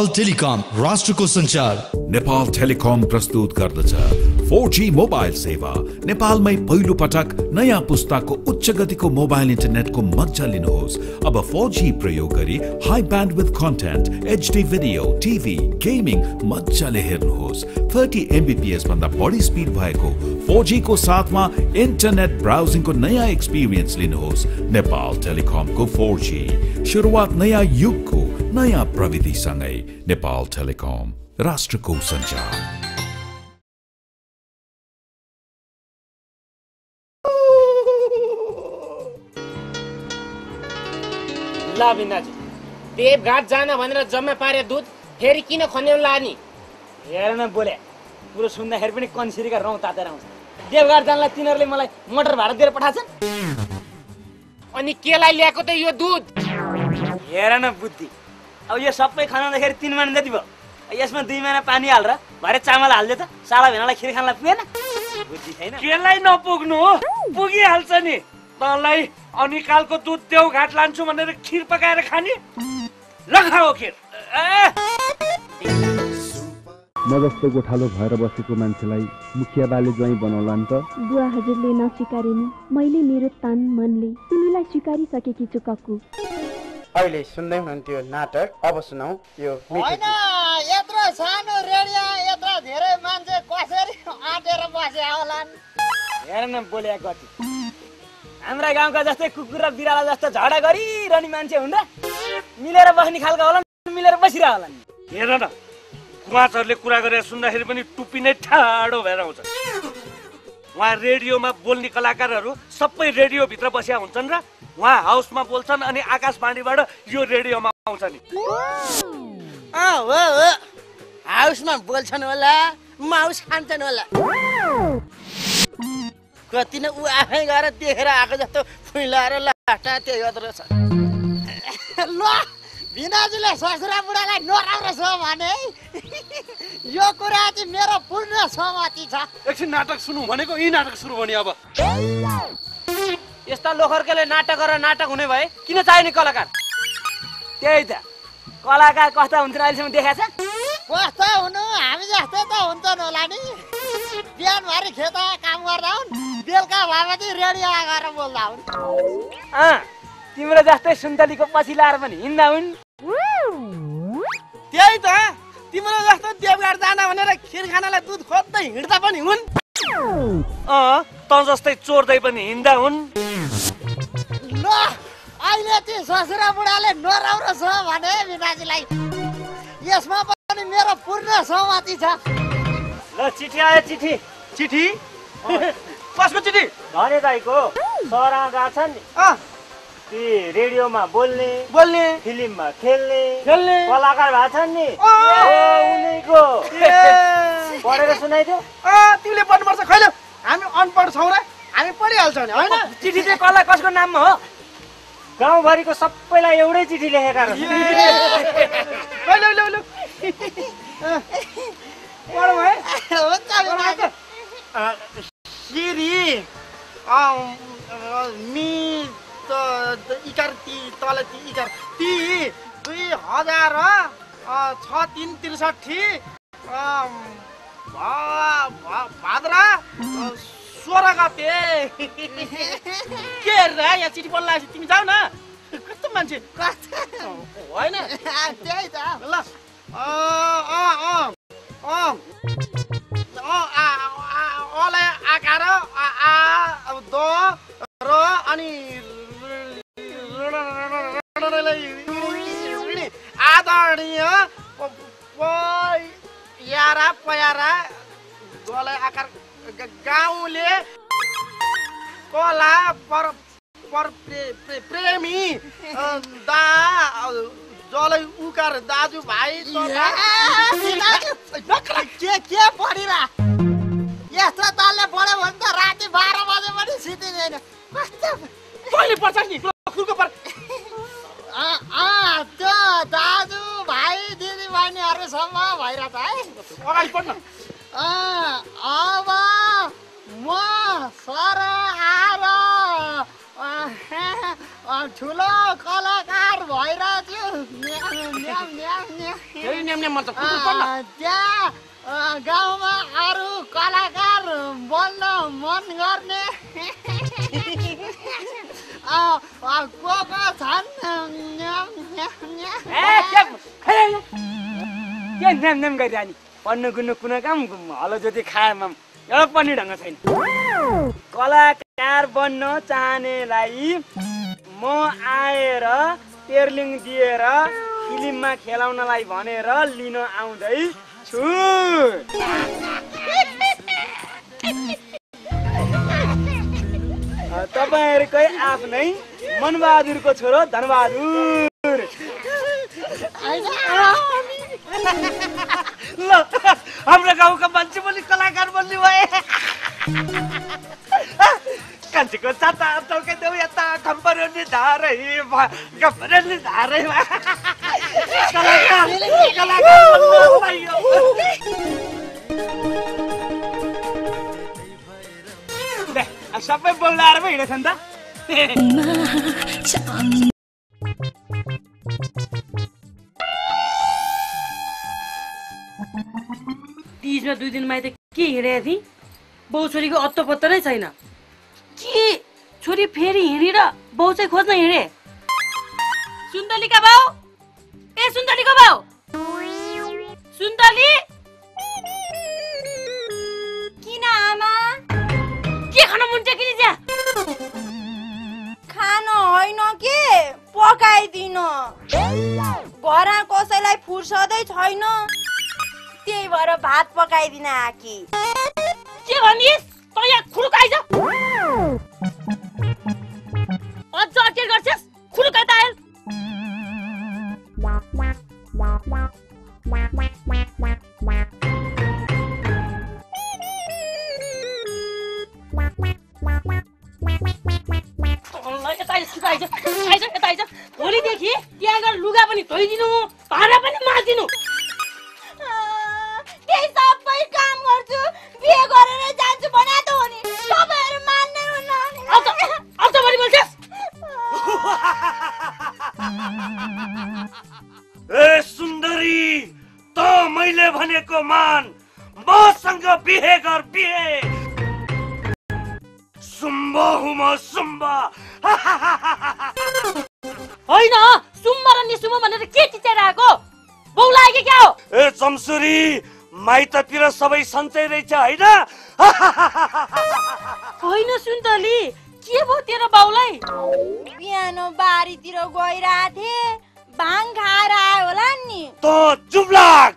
Nepal telecom राष्ट्रको सञ्चार। Nepal telecom प्रस्तुत गर्दछ 4G मोबाइल सेवा। नेपालमै पहिलो पटक नयाँ पुस्ताको उच्च गतिको मोबाइल इन्टरनेटको मजा लिनुहोस्। अब 4G प्रयोग गरी high bandwidth content, HD video, TV, gaming मजाले हेर्नुहोस्। 30 Mbps भन्दा बढी स्पिड भएको 4G को साथमा इन्टरनेट ब्राउजिङको नयाँ एक्सपिरियन्स लिनुहोस्। नेपाल टेलिकमको 4G सुरुवात नयाँ युगको नयाँ प्रविधि सँगै। नेपाल टेलिकम राष्ट्रको सञ्चार। ल बिनाजी, देवघाट जान भनेर जम्मा पारे दुध फेरि किन खन्याउन लानी? हेर न बोले, पुरो सुन्दाखेरि पनि कन्सिरीका रौँ तातेर आउँछ। देवघाट जानलाई तिनीहरूले मलाई मोटर भाडा दिएर पठाछन्। अनि केलाई ल्याएको त यो दुध? हेर न बुद्धि, अब यो सबै खानादाखेरि 3 महिना जति भयो। यसमा 2 महिना पानी हालेर भरे चामल हाल्दे त साला भेनालाई खिर खानलाई पुगेन? बुद्धि छैन। केलाई नपुग्नु हो, पुगिहाल्छ नि। तँलाई अनिकालको दुध देवघाट लान्छु भनेर खिर पकाएर खाने? लगाओ खिर। म जस्तो गोठालो भएर बसेको मान्छेलाई मुखिया बाले ज्वाइँ बनाउला नि त? बुवा हजुरले नस्वीकारे नि, मैले मेरो तन मनले तिमीलाई स्वीकारिसकेकी छु कक्कु। अहिले सुन्दै हुनुहुन्थ्यो नाटक, अब सुनाऊ यो हैन। यत्रो सानो रेडियो यत्रो धेरै मान्छे कसरी आँटेर बसे होलान्? हेर न बोले गति, हाम्रा गाउँका जस्तै कुकुर र बिराला जस्तो झगडा गरिरहने मान्छे हुन् र? मिलेर बस्ने खालका होला, मिलेर बसिरह होला नि। हेर न, कुमाचहरूले कुरा गरेर सुन्दाखेरि पनि टुप्पी नै ठाडो भएर आउँछ। उहाँ रेडियोमा बोल्ने कलाकारहरू सबै रेडियोभित्र बसिया हुन्छन् र उहाँ हाउसमा बोल्छन् अनि आकाशवाणीबाट यो रेडियोमा आउँछ नि। हो हाउसमा बोल्छन् होला, माउस खान्छन् होला। कति न ऊ आफै गएर देखेर आएको जस्तो फुइलाएर लाटा त्यही अत्र छ। ल भिनाजुले ससुरा बुढालाई नराम्रो छ भने यो कुरा चाहिँ मेरो पूर्ण सहमति छ। एकछिन नाटक सुनौ भनेको यही नाटक सुरु भने अब। यस्ता लोखर्केले नाटक गरेर नाटक हुने भए किन चाहिने कलाकार? त्यही त कलाकार कस्ता हुन्छन् अहिलेसम्म देखाएको छ? कस्तो हुनु, हामी जस्तो त हुन्छन् होला नि। बिहानभरि खेता काम गर्दा हुन्, बेलुका भएपछि रेडियो आएर बोल्दा हुन्। तिम्रो जस्तै सुन्तलीको पछि लाएर पनि हिँड्दा हुन्। त्यही त, तिम्रो जस्तो देवघाट जान भनेर खिर खानालाई दुध खोज्दै हिँड्दा पनि हुन्। त जस्तै चोर्दै पनि हिँड्दा हुन्। ल अहिले चाहिँ ससुरा बुढाले नराम्रो छ भने बिनाजीलाई यसमा पनि मेरो पूर्ण सहमति छ। ल चिठी आयो, चिठी। चिठी? कसको चिठी? धने दाइको। सरा गएको छ नि, ती रेडियोमा बोल्ने फिल्ममा खेल्ने कलाकार भएको छ नि, उनीको पढेर सुनाइदियो। तिमीले पढ्नुपर्छ। खैले हामी अनपढ छौँ र, हामी पढिहाल्छौँ नि होइन? चिठी चाहिँ कसलाई कसको नाममा हो? गाउँभरिको सबैलाई एउटै चिठी लेखेका सिरी मी इकार ती तल ती इकार ती 2006-363 भाद्रा 16 गते। के रे यहाँ चिठी बोल्ला? तिमी जाऊ न। कस्तो मान्छे होइन? त्यही त। ल अलाई आकार द र अनि आदरणीय यारा पयारा दलाई आकार गाउँले कला प्रेमी दा जलै उकार दाजु भाइ के पढिरा यस्तो तालले पढ्यो भने त राति 12 बजे पनि सिद्धिँदैन। कहिले पर्छ नि खुर्को पर? त्यो दाजु भाइ दिदी बहिनीहरूसम्म भइरहेछ है। अगाडि पढ्न। अब म सर आएर ठुलो कलाकार भइरहेको त्यहाँ गाउँमा अरू कलाकार बन्न मन गर्ने को छन् के नाम गरिरहने पढ्नु गुन्नु कुनै काम हलो ज्योति खाएमा एउटा पनि ढङ्ग छैन। कलाकार बन्न चाहनेलाई म आएर टेर्लिङ दिएर फिल्ममा खेलाउनलाई भनेर लिन आउँदै छु। तपाईहरुकै आफ्नै मनबहादुरको छोरो धनबहादुर। ल हाम्रो गाउँका मान्छे पनि कलाकार बन्ने भए। कान्छीको चाता टल्काइदेऊ यता खम्परेली धारै खम्परेली धारै कलाकार सबै बोल्दाएर पो हिँडेछन् त। तीजमा 2 दिन माइत के हिँडेको थिएँ, बाउ छोरीको अत्तो पत्तो नै छैन। के छोरी फेरि हिँडेर बाउ चाहिँ खोज्न हिँडे। सुन्तलीका बाउ, ए सुन्तलीको बाउ, सुन्तली किन आमा? के खान मन छ किन ज्या? खाना होइन के पकाइदिन। घरमा कसैलाई फुर्सदै छैन, त्यही भएर भात पकाइदिन आकी। के भनिस्? त यहाँ खुरुक आइज। अझ अटेर गर्छस्? खुरुक आइ त आयल। भोलिदेखि त्यहाँ गएर लुगा पनि धोइदिनु, भाँडा पनि माझिदिनु। त्यही सबै काम गर्छु, बिहे गरेर जान्छु भने त हो नि। तपाईहरु मान्दै हुन्न। अझ बढी बोल्छस्? ए सुन्दरी, त मैले भनेको मान, मसँग बिहे गर बिहे। सुम्बा हुम सुम्बा। होइन, सुम्बा र निसुम्बा भनेर के चिचाइरहेको? बौ लाग्यो क्या हो? ए चम्सुरी, माइततिर सबै सन्चै रहेछ होइन? होइन सुन्तली, के भयो तेरो बाउलाई? बिहान बारीतिर गइरहेको थिए, भाङ खाएर आयो होला नि। त जुब्लाक।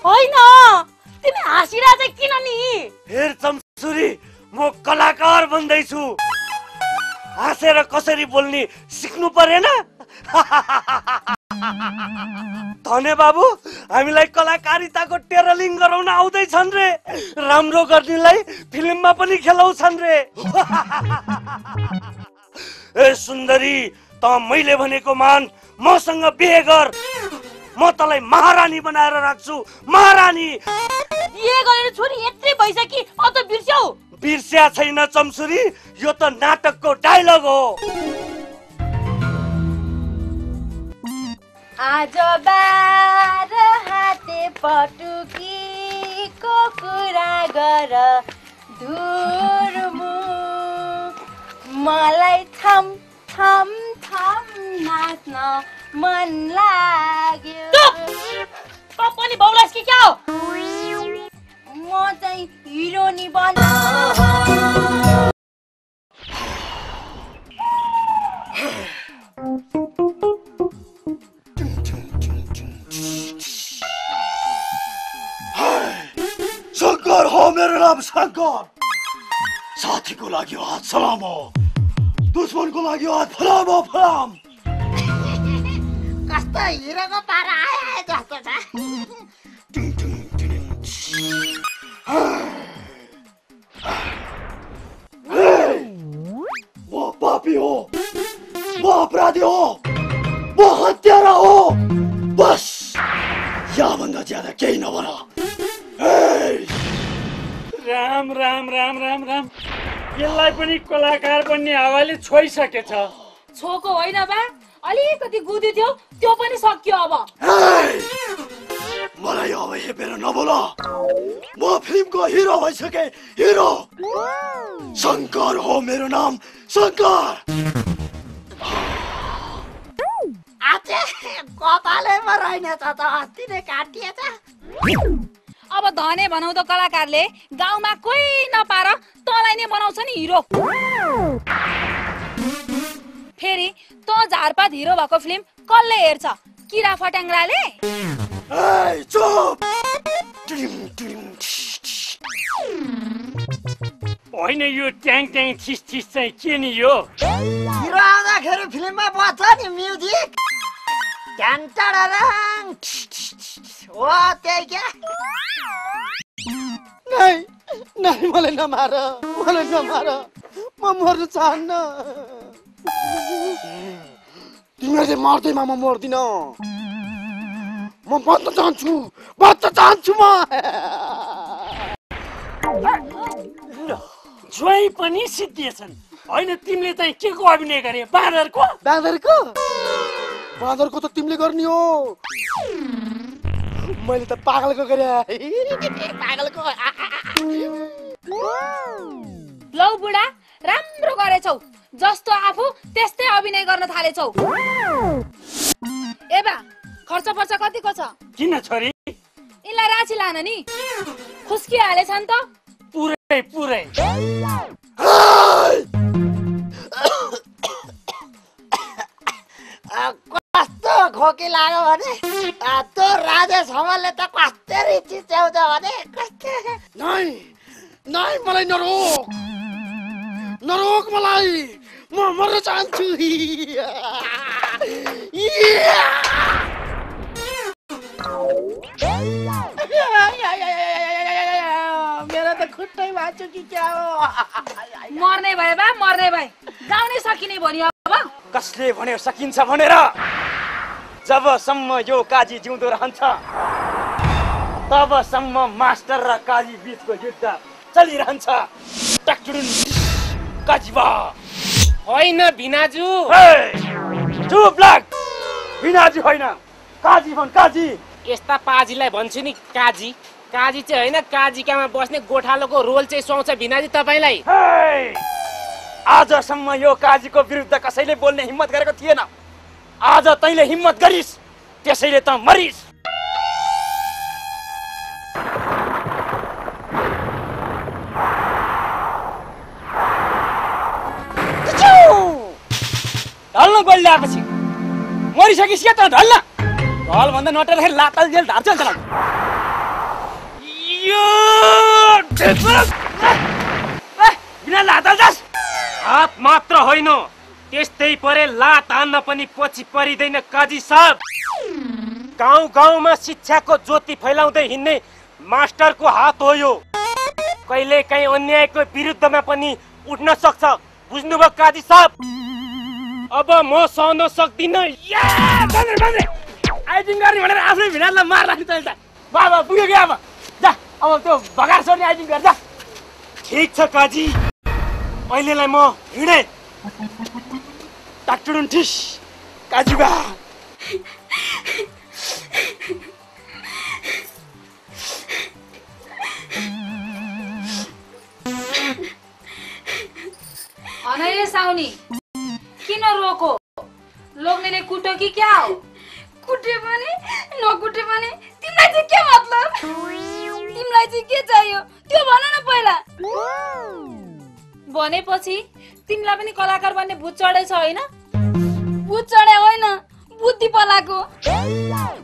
होइन, तिमी हाँसिरहेछ किन नि? हेर चम्सुरी, म कलाकार बन्दैछु, हाँसेर कसरी बोल्ने सिक्नु परेन? धने बाबु, हामीलाई कलाकारिताको टेरलिङ गराउन आउँदैछन् रे। राम्रो गर्नेलाई फिल्ममा पनि खेलाउँछन् रे। ए सुन्दरी, त मैले भनेको मान, मसँग बिहे गर। म तँलाई महारानी बनाएर राख्छु, महारानी। बिहे गरेर छोरी यत्रै भइसकि अझ बिर्स्यौ? बिर्स्या छैन चम्सुरी, यो त नाटकको डायलग हो। आज बार हाते पटुकीको कुरा गर धुर्मु, मलाई थम थम थम नाच्न मन लाग्यो। त पनि बाउलाई कि क्या हो? म चाहिँ हिरोनी बन। शङ्कर हो, मेरो नाम शङ्कर। साथीको लागि हात सलाम हो, दुश्मनको लागि हात फलाम हो फलाम। कस्तो हिरोको पारा आयो जस्तो छ। म पापी हो, म अपराधी हो, म हत्यारा हो। बस याभन्दा ज्यादा केही नभन। राम राम राम राम राम। यसलाई पनि कलाकार बन्ने हावाले छोइसकेछ। छोको होइन बा, अलिकति गुदी थियो, त्यो पनि सकियो अब। मलाई अब हेपेर नबोल, म फिल्मको हिरो भइसके। हिरो शङ्कर हो मेरो नाम, शङ्कर। आचे कपालैमा रहेनछ त, अस्ति नै काटिएछ। अब धने बनाउँदो कलाकारले गाउँमा कोही नपार तँलाई नै बनाउँछ नि हिरो। फेरि तँ झारपात हिरो भएको फिल्म कसले हेर्छ? किरा फट्याङ्ग्राले? चुप! होइन यो ट्याङ ट्याङ छिस छिस चाहिँ के नि यो? हिरो आउँदाखेरि फिल्ममा बज्छ नि म्युजिक। हो त्यही क्या। नै मलाई नमार, मलाई नमार, म मर्न चाहन्न। तिमीहरूले मर्दैमा म मर्दिन। म बच्न चाहन्छु, बच्न चाहन्छु म। ज्वाइँ पनि सिद्धिएछन्। होइन तिमीले चाहिँ के को अभिनय गरे? बाँदरको? बाँदरको? बाँदरको त तिमीले गर्ने हो, मैले त पागलको गरे। पागलको। लौ बुढा, राम्रो गरेछौ। जस्तो आफू त्यस्तै अभिनय गर्न थालेछौ। ए बा, खर्च पर्छ कतिको छ? किन छोरी? यिनलाई राँची लान नि, खुस्किहालेछन् त। पुरै पुरै। कस्तो खोकी लाग्यो भने त्यो राजेश हमालले त कस्तरी चिच्याउँछ भने कस्तो। नै नै मलाई नरोक, नरोक मलाई, म मर्न चाहन्छु। मेरो त खुट्टै भाँच्यो कि क्या हो? मर्ने भए बा, मर्ने भए गाउने सकिने भन्यो। अब कसले भन्यो सकिन्छ भनेर? जबसम्म यो काजी जिउँदो रहन्छ तबसम्म मास्टर र काजी बीचको युद्ध चलिरहन्छ। काजी बा होइन भिनाजु। चुप लाग, भिनाजु होइन, काजी भन्, काजी। यस्ता पाजीलाई भन्छु नि काजी। काजी चाहिँ होइन, काजीकामा बस्ने गोठालोको रोल चाहिँ सुहाउँछ भिनाजु तपाईँलाई। आजसम्म यो काजीको विरुद्ध कसैले बोल्ने हिम्मत गरेको थिएन। आज तैँले हिम्मत गरिस्, त्यसैले त मरिस्। ढल्न गोल ल्याएपछि मरिसकिस् क्या त? ढल्न ढल भन्दा नटेर लातल जेल धार्छ नि बिना लातल जास्। हात मात्र होइन, त्यस्तै परे लात हान्न पनि पछि परिँदैन काजी साहब। गाउँ गाउँमा शिक्षाको ज्योति फैलाउँदै हिँड्ने मास्टरको हात हो यो। कहिले काहीँ अन्यायको विरुद्धमा पनि उठ्न सक्छ, बुझ्नुभयो काजी साहब? अब म सहन सक्दिनँ। आइटिङ गर्ने भनेर आफ्नै भिनाजलाई मार राख्नु चाहिन्छ। बाबा पुग्यो क्या? अब जा, अब त्यो भगार छोड्ने आइटिङ गर्छ। ठिक छ काजी, अहिलेलाई म हिँडे। टाक्टुडुन ठिस काजी बा। अनैले साउनी किन रोको? लोग्नेले कुटो कि क्या हो? कुटे पनि नकुटे पनि तिमीलाई चाहिँ के मतलब? तिमीलाई चाहिँ के चाहियो त्यो भन न पहिला। भनेपछि तिमीलाई पनि कलाकार बन्ने भूत चढेछ होइन? भूत चढे होइन, बुद्धि पलाको।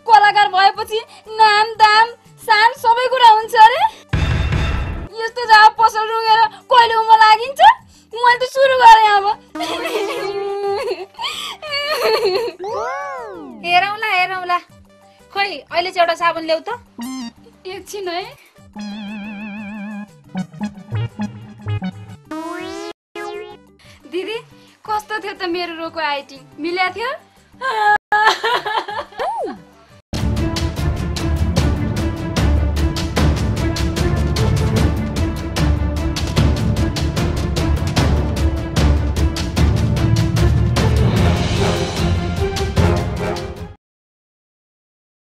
कलाकार भएपछि नाम दाम सान सबै कुरा हुन्छ अरे। यस्तो जहाँ पसल रुँगेर कहिले उमा लागिन्छ? मैले त सुरु गरेँ अब। हेरौँला हेरौँला। खोइ अहिले चाहिँ एउटा साबुन ल्याउ त। एकछिन है। दिदी कस्तो थियो त मेरो रोको आइटिङ? मिल्या थियो?